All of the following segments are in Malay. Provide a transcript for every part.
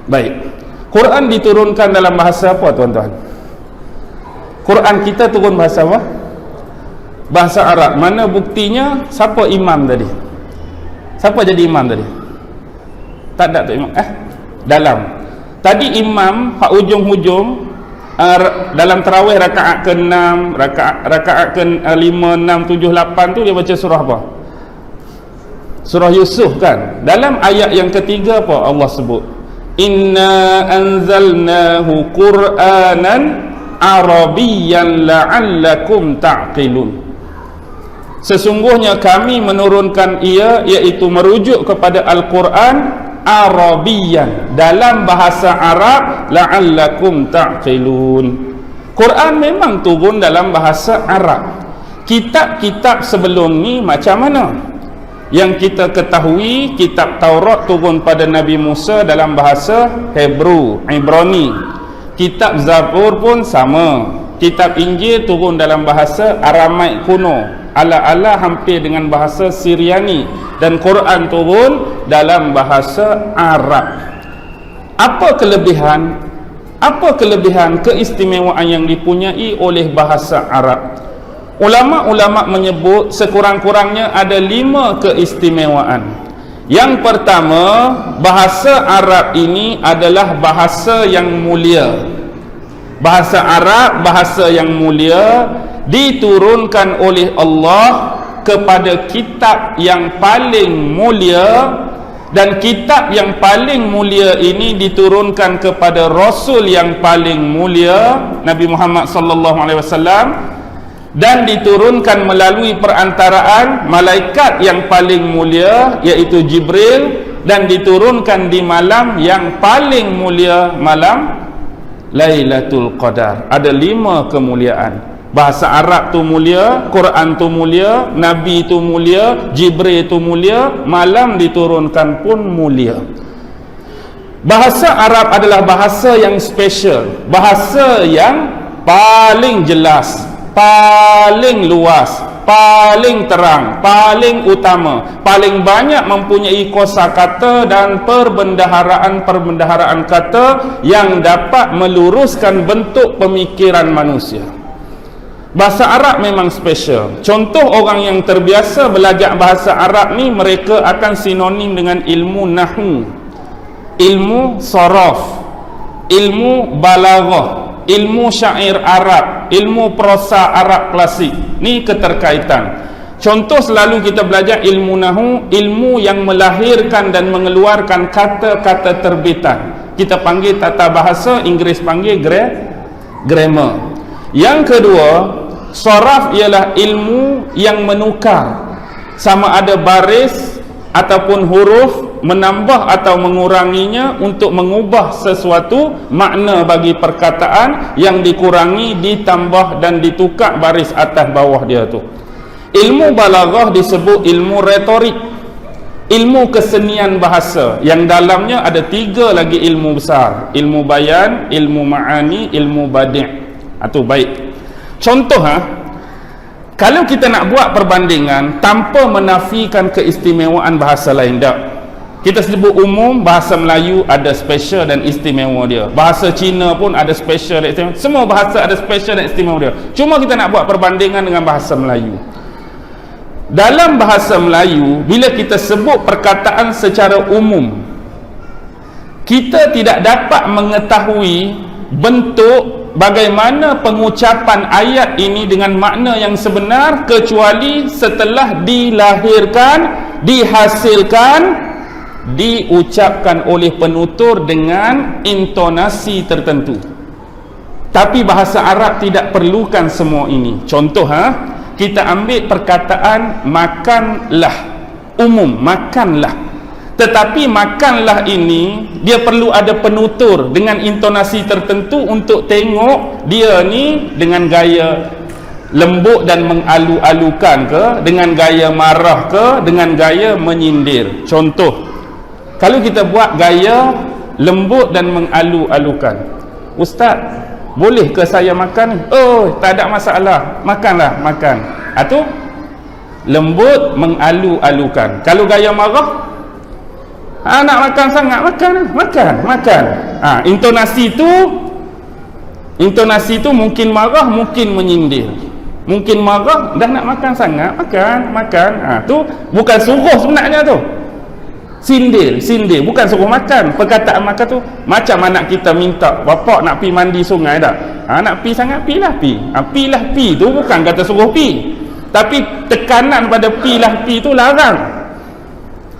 Baik. Quran diturunkan dalam bahasa apa, tuan-tuan? Quran kita turun bahasa apa? Bahasa Arab. Mana buktinya? Siapa imam tadi? Siapa jadi imam tadi? Tak ada tu imam. Dalam. Tadi imam hak hujung-hujung dalam tarawih rakaat ke-6, rakaat ke-5, 6, 7, 8 tu dia baca surah apa? Surah Yusuf kan? Dalam ayat yang ketiga apa Allah sebut? Inna anzalnahu Qur'anan Arabiyyan la'allakum ta'qilun. Sesungguhnya kami menurunkan ia, iaitu merujuk kepada Al-Quran Arabiyyan, dalam bahasa Arab, la'allakum ta'qilun. Quran memang turun dalam bahasa Arab. Kitab-kitab sebelum ni macam mana? Yang kita ketahui, kitab Taurat turun pada Nabi Musa dalam bahasa Hebrew, Ibrani. Kitab Zabur pun sama. Kitab Injil turun dalam bahasa Aramaik kuno, ala-ala hampir dengan bahasa Syriani. Dan Quran turun dalam bahasa Arab. Apa kelebihan, keistimewaan yang dipunyai oleh bahasa Arab? Ulama-ulama menyebut sekurang-kurangnya ada 5 keistimewaan. Yang pertama, bahasa Arab ini adalah bahasa yang mulia. Bahasa Arab, bahasa yang mulia, diturunkan oleh Allah kepada kitab yang paling mulia, dan kitab yang paling mulia ini diturunkan kepada Rasul yang paling mulia, Nabi Muhammad sallallahu alaihi wasallam, dan diturunkan melalui perantaraan malaikat yang paling mulia, iaitu Jibril, dan diturunkan di malam yang paling mulia, malam Lailatul Qadar. Ada 5 kemuliaan. Bahasa Arab tu mulia, Quran tu mulia, Nabi tu mulia, Jibril tu mulia, malam diturunkan pun mulia. Bahasa Arab adalah bahasa yang special, bahasa yang paling jelas, paling luas, paling terang, paling utama, paling banyak mempunyai kosakata dan perbendaharaan kata yang dapat meluruskan bentuk pemikiran manusia. Bahasa Arab memang special. Contoh orang yang terbiasa belajar bahasa Arab ni, mereka akan sinonim dengan ilmu nahwu, ilmu saraf, ilmu balaghah, ilmu syair Arab, ilmu prosa Arab klasik. Ni keterkaitan. Contoh selalu kita belajar ilmu nahwu, ilmu yang melahirkan dan mengeluarkan kata-kata terbitan. Kita panggil tata bahasa, Inggeris panggil grammar. Yang kedua, saraf ialah ilmu yang menukar, sama ada baris ataupun huruf, menambah atau menguranginya untuk mengubah sesuatu makna bagi perkataan yang dikurangi, ditambah dan ditukar baris atas bawah dia tu. Ilmu balaghah disebut ilmu retorik, ilmu kesenian bahasa, yang dalamnya ada 3 lagi ilmu besar: ilmu bayan, ilmu ma'ani, ilmu badi'. Itu baik. Contoh, kalau kita nak buat perbandingan tanpa menafikan keistimewaan bahasa lain, tak? Kita sebut umum, bahasa Melayu ada special dan istimewa dia. Bahasa Cina pun ada special dan istimewa. Semua bahasa ada special dan istimewa dia. Cuma kita nak buat perbandingan dengan bahasa Melayu. Dalam bahasa Melayu, bila kita sebut perkataan secara umum, kita tidak dapat mengetahui bentuk bagaimana pengucapan ayat ini dengan makna yang sebenar, kecuali setelah dilahirkan, dihasilkan, diucapkan oleh penutur dengan intonasi tertentu. Tapi bahasa Arab tidak perlukan semua ini. Contoh, kita ambil perkataan makanlah, umum, makanlah. Tetapi makanlah ini dia perlu ada penutur dengan intonasi tertentu untuk tengok dia ni dengan gaya lembut dan mengalu-alukan ke, dengan gaya marah ke, dengan gaya menyindir. Contoh, kalau kita buat gaya lembut dan mengalu-alukan, Ustaz, boleh ke saya makan? Oh, tak ada masalah, makanlah, makan. Itu lembut mengalu-alukan. Kalau gaya marah, Nak makan sangat, makan. Intonasi tu mungkin marah, mungkin menyindir. Mungkin marah, dah nak makan sangat, makan. Tu bukan suruh sebenarnya tu. Sindir, bukan suruh makan. Perkataan makan tu macam anak kita minta, bapak nak pi mandi sungai tak? Nak pi sangat, pilah pi tu bukan kata suruh pi. Tapi tekanan pada pilah pi tu larang.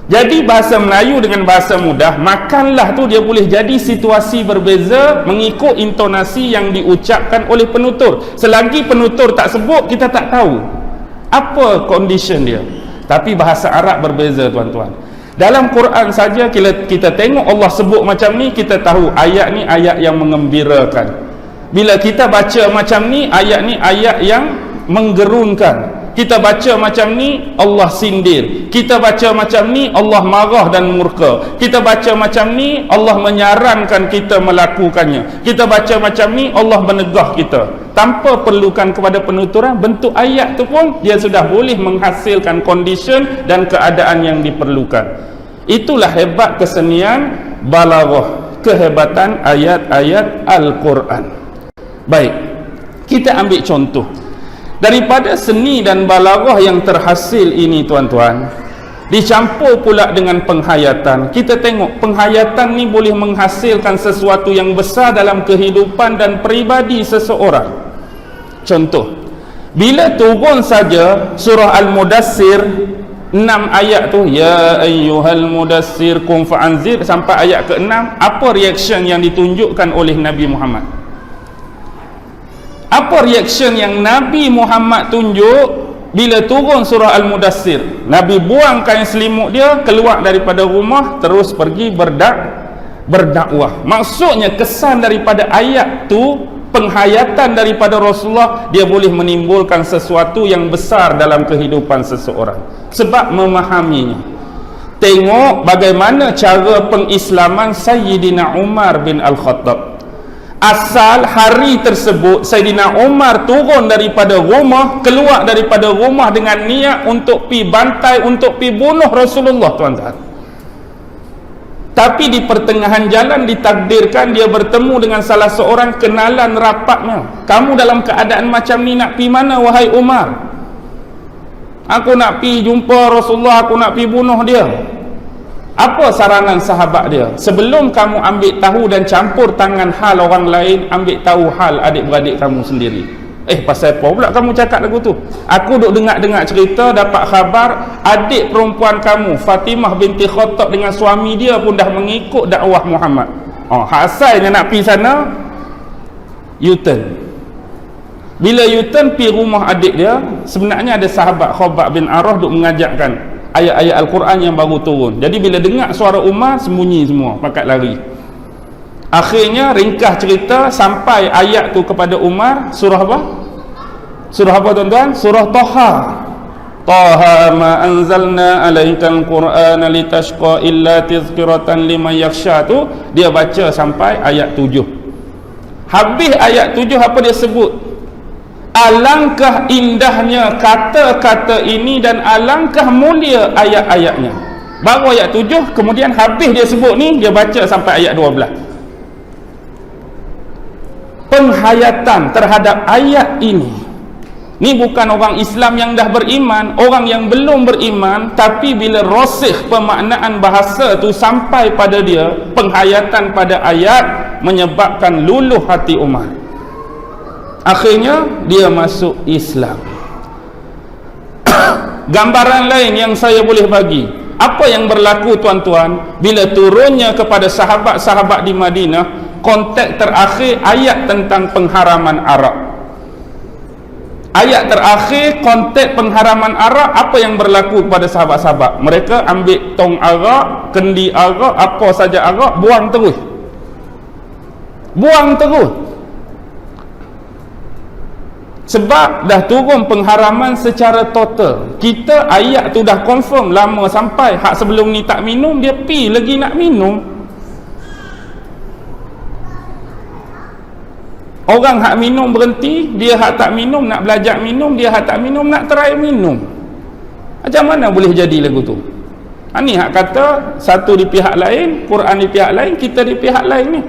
Jadi bahasa Melayu dengan bahasa mudah, makanlah tu dia boleh jadi situasi berbeza mengikut intonasi yang diucapkan oleh penutur. Selagi penutur tak sebut, kita tak tahu apa condition dia. Tapi bahasa Arab berbeza tuan-tuan. Dalam Quran saja kita tengok Allah sebut macam ni, kita tahu ayat ni ayat yang mengembirakan. Bila kita baca macam ni ayat yang menggerunkan. Kita baca macam ni Allah sindir, kita baca macam ni Allah marah dan murka, kita baca macam ni Allah menyarankan kita melakukannya, kita baca macam ni Allah menegah kita. Tanpa perlukan kepada penuturan, bentuk ayat tu pun dia sudah boleh menghasilkan condition dan keadaan yang diperlukan. Itulah hebat kesenian balaghah, kehebatan ayat-ayat Al-Quran. Baik, kita ambil contoh daripada seni dan balaghah yang terhasil ini tuan-tuan, dicampur pula dengan penghayatan. Kita tengok penghayatan ni boleh menghasilkan sesuatu yang besar dalam kehidupan dan peribadi seseorang. Contoh, bila turun saja surah Al-Mudassir 6 ayat tu, ya ayyuhal mudassir qum fa'anzir, sampai ayat ke-6, apa reaction yang ditunjukkan oleh Nabi Muhammad? Apa reaction yang Nabi Muhammad tunjuk bila turun surah Al-Mudassir? Nabi buang kain selimut dia, keluar daripada rumah, terus pergi berdakwah. Maksudnya kesan daripada ayat tu, penghayatan daripada Rasulullah, dia boleh menimbulkan sesuatu yang besar dalam kehidupan seseorang sebab memahaminya. Tengok bagaimana cara pengislaman Sayyidina Umar bin Al-Khattab. Asal hari tersebut Sayyidina Umar turun daripada rumah, keluar daripada rumah dengan niat untuk pi bantai, untuk pi bunuh Rasulullah tuan-tuan. Tapi di pertengahan jalan ditakdirkan dia bertemu dengan salah seorang kenalan rapatnya. Kamu dalam keadaan macam ni nak pi mana wahai Umar? Aku nak pi jumpa Rasulullah, aku nak pi bunuh dia. Apa saranan sahabat dia? Sebelum kamu ambil tahu dan campur tangan hal orang lain, ambil tahu hal adik-beradik kamu sendiri. Pasal apa pula kamu cakap lagu tu? Aku duk dengar cerita, dapat khabar adik perempuan kamu Fatimah binti Khattab dengan suami dia pun dah mengikut dakwah Muhammad. Asalnya nak pi sana, U-turn. Bila U-turn pi rumah adik dia, sebenarnya ada sahabat Khabbab bin Arah duk mengajakkan ayat-ayat Al-Quran yang baru turun. Jadi bila dengar suara Umar, sembunyi semua, pakat lari. Akhirnya ringkas cerita sampai ayat tu kepada Umar. Surah apa? Surah apa tuan-tuan? Surah Taha. Taha ma anzalna alaikal Qur'ana litashqa illa tizkiratan liman yakhsha. Tu dia baca sampai ayat 7. Habis ayat 7, apa dia sebut? Alangkah indahnya kata-kata ini dan alangkah mulia ayat-ayatnya. Baru ayat 7, kemudian habis dia sebut ni, dia baca sampai ayat 12. Penghayatan terhadap ayat ini, ni bukan orang Islam yang dah beriman, orang yang belum beriman, tapi bila rasikh pemaknaan bahasa tu sampai pada dia, penghayatan pada ayat menyebabkan luluh hati Umar. Akhirnya dia masuk Islam. Gambaran lain yang saya boleh bagi, apa yang berlaku tuan-tuan bila turunnya kepada sahabat-sahabat di Madinah, konteks terakhir ayat tentang pengharaman arak. Ayat terakhir konteks pengharaman arak, apa yang berlaku kepada sahabat-sahabat? Mereka ambil tong arak, kendi arak, apa saja arak, buang terus. Sebab dah turun pengharaman secara total. Kita ayat tu dah confirm lama sampai hak sebelum ni tak minum, dia pi lagi nak minum. Orang hak minum berhenti, dia hak tak minum nak belajar minum, dia hak tak minum nak try minum. Macam mana boleh jadi lagu tu? Ni hak kata satu di pihak lain, Quran di pihak lain, kita di pihak lain ni.